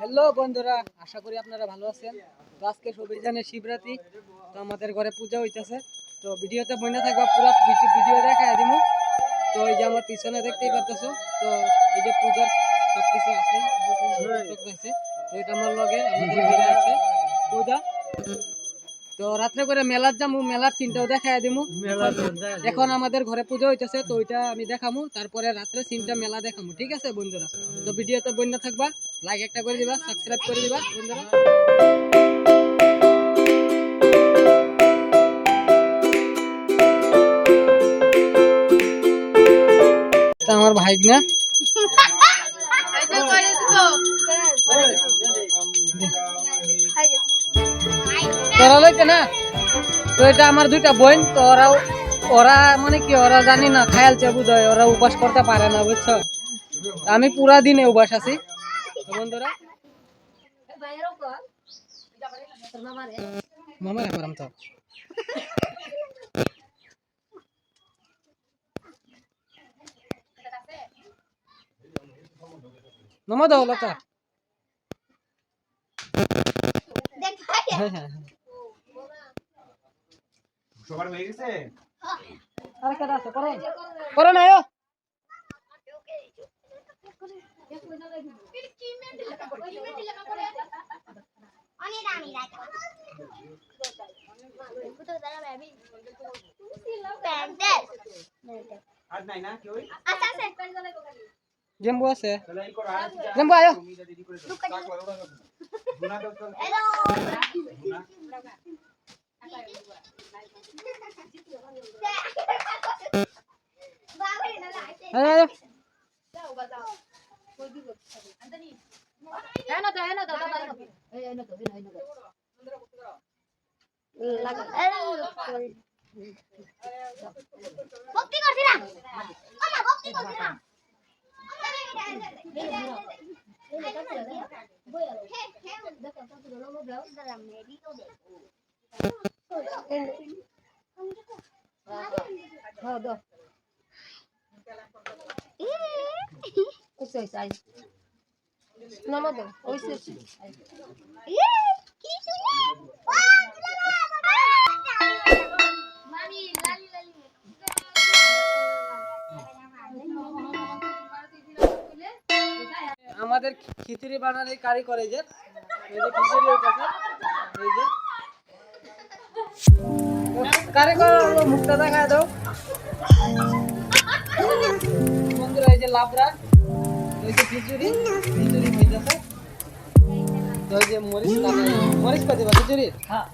Hello বন্ধুরা, আশা করি আপনারা ভালো আছেন। তো আজকে সবাই জানে শিবরাত্রি, তো আমাদের ঘরে পূজা হইতেছে। তো ভিডিওতে বইনা থাকবা, পুরো ভিডিও দেখায় দিব। তো এই যে আমার পিছনে দেখতেই পাচ্ছ, তো এই যে পূজার সব কিছু আছে, তো এটা আমার লগে আমাদের ঘরে আছে পূজা। তো রাত্রে করে মেলার যাবো, মেলার সিনটাও দেখায় দিমু। এখন আমাদের ঘরে পুজো হইতেছে, তো ওইটা আমি দেখামু, তারপরে রাত্রে সিনটা মেলা দেখামু। ঠিক আছে বন্ধুরা, তো ভিডিওতে বন্যা থাকবা, লাইক একটা করে দিবা, সাবস্ক্রাইব করে দিবা বন্ধুরা। আমার ভাই না তোরা লইতে না, তো এটা আমার দুইটা বোন। তো ওরা মানে কি, ওরা জানি না খায়ালছে বুঝয়, ওরা উপাস করতে পারে না, বুঝছো। আমি পুরা দিনে উপাস আছি বন্ধুরা। মামা রাখলাম তো মামা দাও লতা। সবার হয়ে গেছে? আর কেডা আছে করো করো না। আর নাই না কেউ? জেম্বু আছে, তাহলে এই করো, আর জেম্বু আয়ো। তুমি যদি রেডি করে দাও। কাক বড় বড় গুনা দাও তো। আয়ো আয়ো। ভক্তি করছি না ওমা ভক্তি করছি না আমাদের খিচুড়ি বানানোর কারিগর এই যে খিচুড়ি হইতাছে, এই যে কারিগর মুখটা দেখায় দাও বন্ধুরা। এই যে লাবড়া, এই যে খিচুড়ি হইতাছে। তো এই যে মরিচ পাতি বা খিচুড়ি। হ্যাঁ